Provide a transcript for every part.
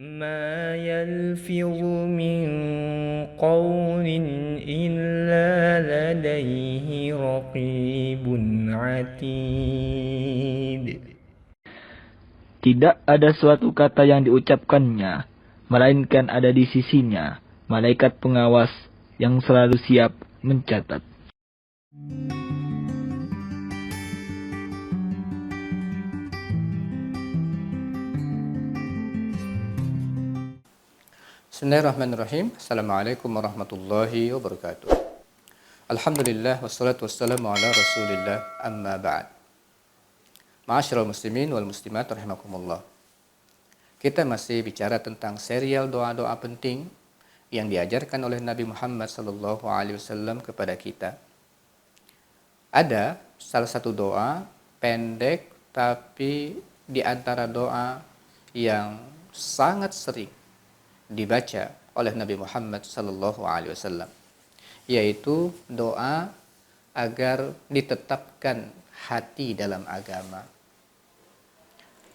ما يلفظ من قول إلا لديه رقيب عتيد. Tidak ada suatu kata yang diucapkannya, melainkan ada di sisinya malaikat pengawas yang selalu siap mencatat. Bismillahirrahmanirrahim. Assalamualaikum warahmatullahi wabarakatuh. Alhamdulillah wassalatu wassalamu ala Rasulillah amma ba'd. Ma'asyiral muslimin wal muslimat rahimakumullah. Kita masih bicara tentang serial doa-doa penting yang diajarkan oleh Nabi Muhammad sallallahu alaihi wasallam kepada kita. Ada salah satu doa pendek tapi di antara doa yang sangat sering dibaca oleh Nabi Muhammad sallallahu alaihi wasallam, yaitu doa agar ditetapkan hati dalam agama.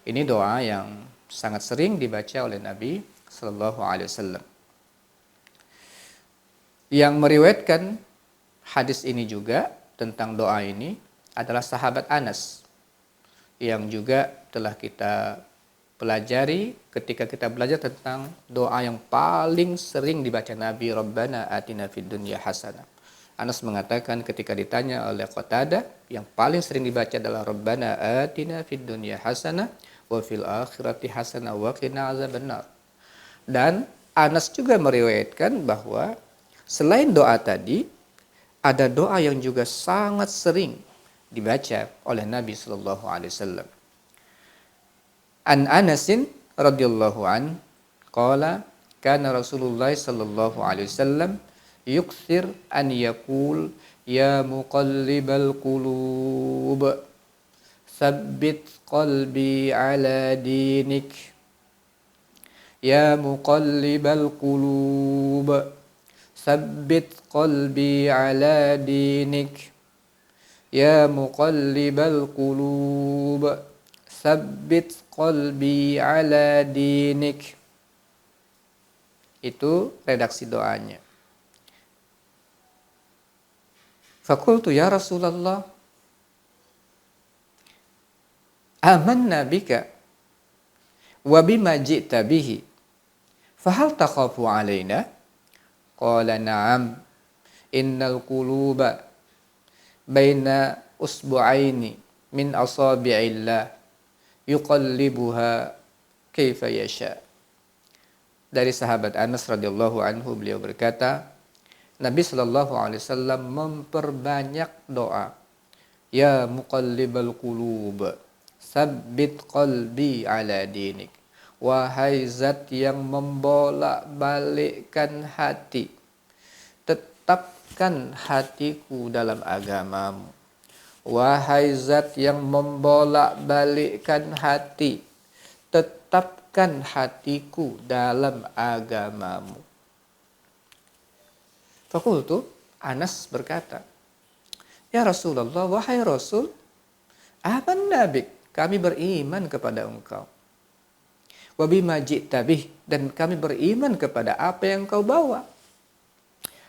Ini doa yang sangat sering dibaca oleh Nabi sallallahu alaihi wasallam. Yang meriwayatkan hadis ini juga tentang doa ini adalah sahabat Anas, yang juga telah kita pelajari ketika kita belajar tentang doa yang paling sering dibaca Nabi, Rabbana atina fid dunya hasanah. Anas mengatakan ketika ditanya oleh Qatadah, yang paling sering dibaca adalah Rabbana atina fid dunya hasanah wa fil akhirati hasanah wa qina azabannar. Dan Anas juga meriwayatkan bahwa selain doa tadi, ada doa yang juga sangat sering dibaca oleh Nabi sallallahu alaihi wasallam. An Anasin radhiyallahu an qala kana Rasulullah sallallahu alaihi wasallam yukthir an yaqul ya muqallibal qulub tsabbit qalbi ala dinik ya muqallibal qulub tsabbit qalbi ala dinik ya muqallibal qulub tsabbit qalbi ala dinik. Itu redaksi doanya. Fakultu ya Rasulullah, amanna bika wa bima ji'ta bihi, fahal takhafu alaina? Qala na'am, innal quluba baina usbu'aini min asabi'illah yuqallibuha kaifa yasha. Dari sahabat Anas radhiyallahu anhu, beliau berkata, Nabi sallallahu alaihi wasallam memperbanyak doa, ya muqallibal qulub tsabbit qalbi ala dinik. Wahai zat yang membolak-balikkan hati, tetapkan hatiku dalam agamamu. Wahai zat yang membolak-balikkan hati, tetapkan hatiku dalam agamamu. Fakultu, Anas berkata, ya Rasulullah, wahai Rasul, amanna bik, kami beriman kepada engkau. Wa bima ji'ta bih, dan kami beriman kepada apa yang engkau bawa.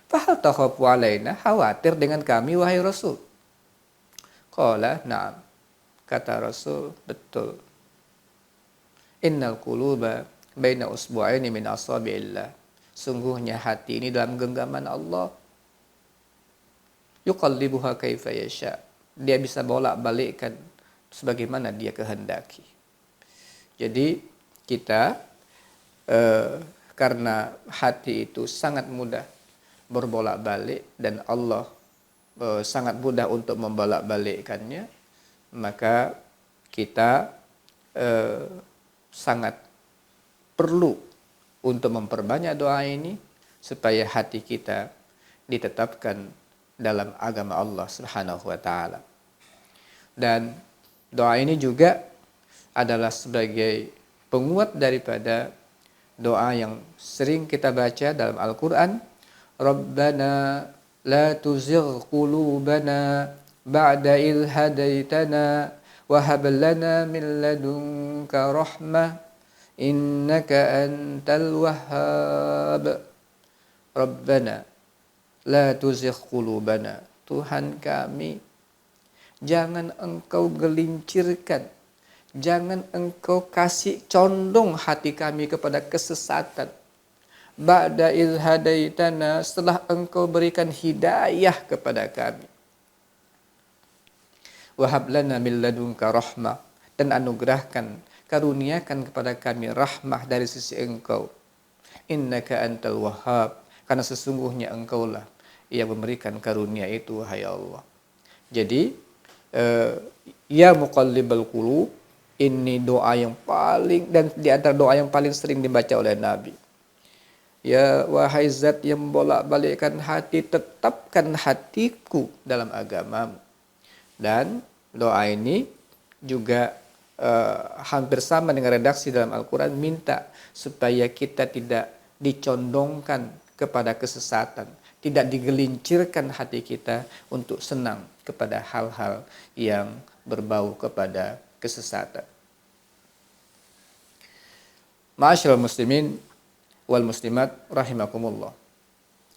Fahal takhafu alaina, khawatir dengan kami wahai Rasul? Qala na'am, kata Rasul, betul. Innal quluba baina usbu'aini min asabi'illah. Sungguhnya hati ini dalam genggaman Allah. Yuqallibuha kaifa yasha. Dia bisa bolak-balikkan sebagaimana dia kehendaki. Jadi kita karena hati itu sangat mudah berbolak-balik dan Allah sangat mudah untuk membolak-balikkannya, maka kita sangat perlu untuk memperbanyak doa ini supaya hati kita ditetapkan dalam agama Allah Subhanahu wa taala. Dan doa ini juga adalah sebagai penguat daripada doa yang sering kita baca dalam Al-Qur'an, Rabbana la tuzigh qulubana ba'da idh hadaitana wa hab lana min ladunka rahmah innaka antal wahhab. Rabbana la tuzigh qulubana. Tuhan kami, jangan engkau gelincirkan, jangan engkau kasih condong hati kami kepada kesesatan. Ba'da idh hadaitana, setelah engkau berikan hidayah kepada kami. Wahab lana min ladunka rahmah, dan anugerahkan, karuniakan kepada kami rahmah dari sisi engkau. Innaka antal wahhab, karena sesungguhnya engkaulah yang memberikan karunia itu, wahai Allah. Jadi ya muqallibal qulub, ini doa yang paling, dan di antara doa yang paling sering dibaca oleh Nabi. Ya wahai zat yang membolak-balikkan hati, tetapkan hatiku dalam agamamu. Dan doa ini juga hampir sama dengan redaksi dalam Al-Quran, minta supaya kita tidak dicondongkan kepada kesesatan, tidak digelincirkan hati kita untuk senang kepada hal-hal yang berbau kepada kesesatan. Ma'asyiral muslimin wal muslimat rahimakumullah.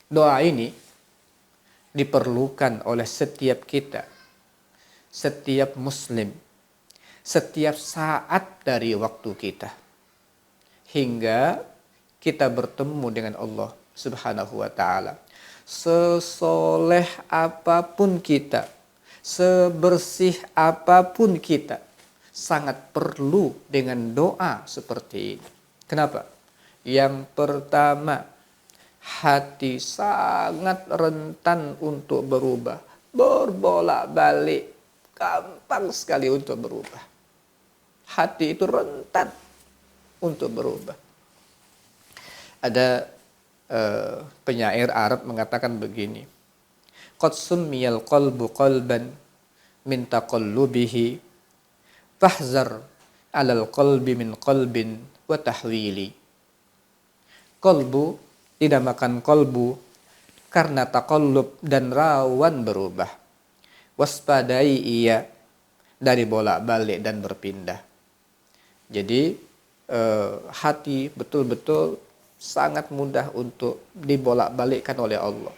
Doa ini diperlukan oleh setiap kita, setiap muslim, setiap saat dari waktu kita, hingga kita bertemu dengan Allah Subhanahu wa ta'ala. Sesoleh apapun kita, sebersih apapun kita, sangat perlu dengan doa seperti ini. Kenapa? Yang pertama, hati sangat rentan untuk berubah, berbolak-balik, gampang sekali untuk berubah. Hati itu rentan untuk berubah. Ada penyair Arab mengatakan begini, qad summiyal qalbu qalban min taqallubihi fahzar alal qalbi min qalbin wa tahwili. Qalbu dinamakan qalbu karena taqallub dan rawan berubah. Waspadai ia dari bolak-balik dan berpindah. Jadi hati betul-betul sangat mudah untuk dibolak-balikkan oleh Allah.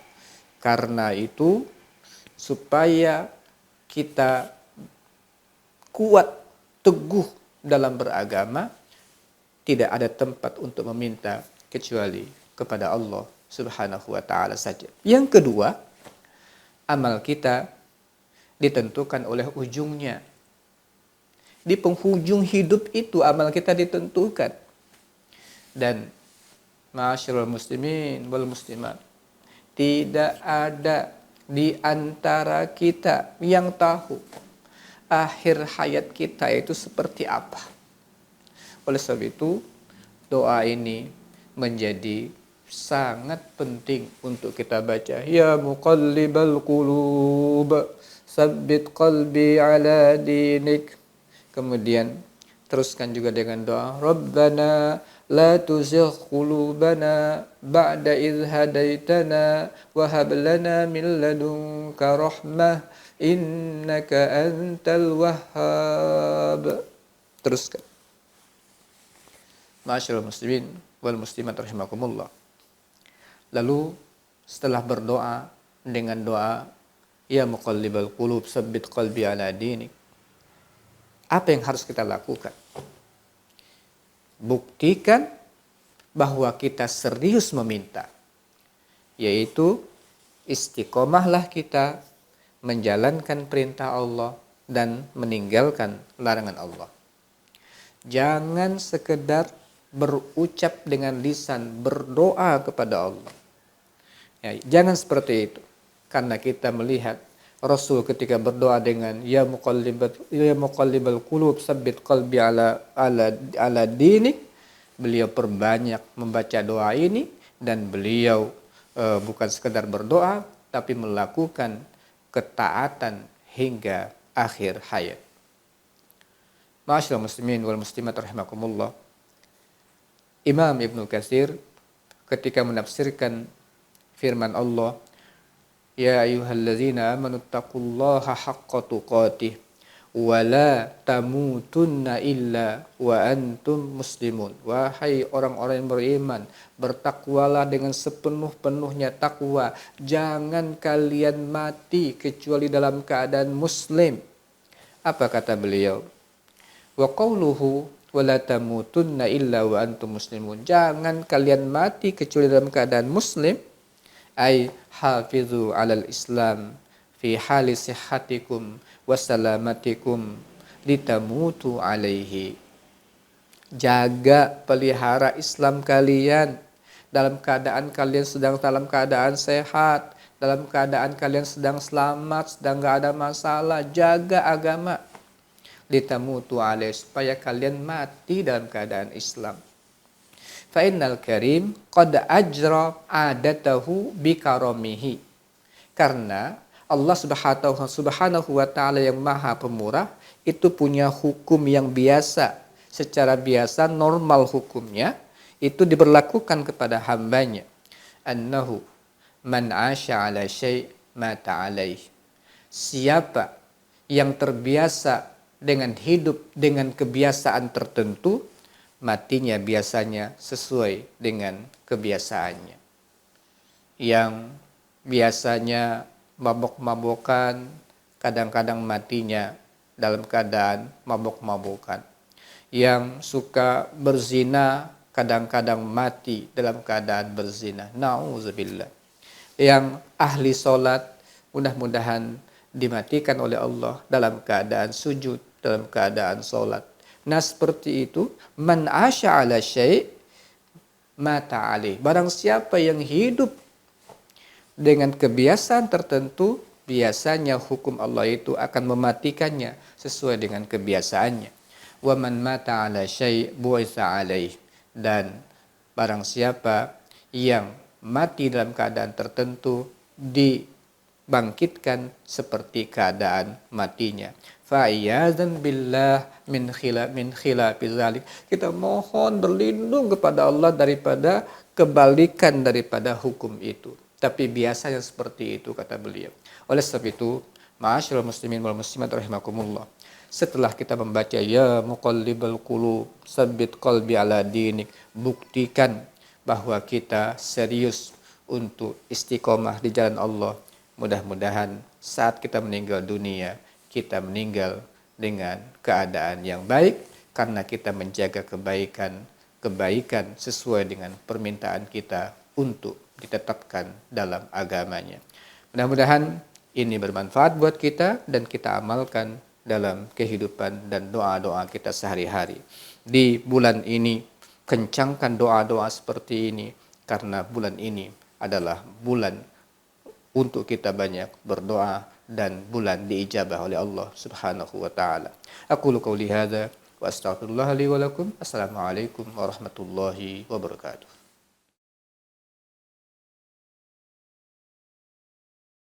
Karena itu, supaya kita kuat, teguh dalam beragama, tidak ada tempat untuk meminta kecuali kepada Allah Subhanahu wa ta'ala saja. Yang kedua, amal kita ditentukan oleh ujungnya. Di penghujung hidup itu amal kita ditentukan. Dan ma'asyiral muslimin wal muslimat, tidak ada di antara kita yang tahu akhir hayat kita itu seperti apa. Oleh sebab itu, doa ini menjadi sangat penting untuk kita baca. Ya muqallibal qulub, sabbit qalbi ala dinik. Kemudian teruskan juga dengan doa, Rabbana la tuzigh qulubana ba'da idh hadaitana wa hab lana min ladunka rahmah innaka antal wahhab. Teruskan. Ma'asyiral muslimin wal muslimat rahimakumullah. Lalu setelah berdoa dengan doa ya muqallibal qulub sabbit qalbi ala dinik, apa yang harus kita lakukan? Buktikan bahwa kita serius meminta, yaitu istiqomahlah kita menjalankan perintah Allah dan meninggalkan larangan Allah. Jangan sekedar berucap dengan lisan, berdoa kepada Allah. Ya, jangan seperti itu. Karena kita melihat Rasul ketika berdoa dengan ya muqallibal qulub sabbit qalbi ala dinik, beliau perbanyak membaca doa ini, dan beliau bukan sekedar berdoa tapi melakukan ketaatan hingga akhir hayat. Ma'asyiral muslimin wal muslimat rahimakumullah. Imam Ibnu Katsir ketika menafsirkan firman Allah, ya ayyuhallazina amanu taqullaha haqqa tuqatih wala tamutunna illa wa antum muslimun. Wahai orang-orang yang beriman, bertakwalah dengan sepenuh-penuhnya takwa. Jangan kalian mati kecuali dalam keadaan muslim. Apa kata beliau? Wa qawluhu wala tamutunna illa wa antum muslimun. Jangan kalian mati kecuali dalam keadaan muslim. Ay hafizu alal islam fi hali sihhatikum wasalamatikum litamutu alaihi. Jaga, pelihara Islam kalian dalam keadaan kalian sedang dalam keadaan sehat, dalam keadaan kalian sedang selamat, sedang gak ada masalah. Jaga agama, litamutu alaihi, supaya kalian mati dalam keadaan Islam. Fa innal karim qad ajra adatahu bikaramihi. Karena Allah subhanahu wa ta'ala yang maha pemurah itu punya hukum yang biasa. Secara biasa, normal hukumnya itu diberlakukan kepada hambanya. Annahu man asya ala syai' mata alaih. Siapa yang terbiasa dengan hidup dengan kebiasaan tertentu, matinya biasanya sesuai dengan kebiasaannya. Yang biasanya mabok-mabokan, kadang-kadang matinya dalam keadaan mabok-mabokan. Yang suka berzina, kadang-kadang mati dalam keadaan berzina. Na'udzubillah. Yang ahli sholat, mudah-mudahan dimatikan oleh Allah dalam keadaan sujud, dalam keadaan sholat. Nah seperti itu, man asya ala syai' mata alaih. Barang siapa yang hidup dengan kebiasaan tertentu, biasanya hukum Allah itu akan mematikannya sesuai dengan kebiasaannya. Wa man mata ala syai' bu'itsa alaih. Dan barang siapa yang mati dalam keadaan tertentu, dibangkitkan seperti keadaan matinya. Fa'iyadzan billah min khilafi dzalik. Kita mohon berlindung kepada Allah daripada kebalikan daripada hukum itu. Tapi biasanya seperti itu, kata beliau. Oleh sebab itu, ma'asyiral muslimin wal muslimat rahimakumullah, setelah kita membaca ya muqallibal qulub tsabbit qalbi ala dinik, buktikan bahwa kita serius untuk istiqomah di jalan Allah. Mudah-mudahan saat kita meninggal dunia, kita meninggal dengan keadaan yang baik karena kita menjaga kebaikan sesuai dengan permintaan kita untuk ditetapkan dalam agamanya. Mudah-mudahan ini bermanfaat buat kita dan kita amalkan dalam kehidupan dan doa-doa kita sehari-hari. Di bulan ini, kencangkan doa-doa seperti ini karena bulan ini adalah bulan untuk kita banyak berdoa dan bulan diijabah oleh Allah Subhanahu wa taala. Aqulu qouli hadza wa astaghfirullah li wa lakum. Assalamualaikum warahmatullahi wabarakatuh.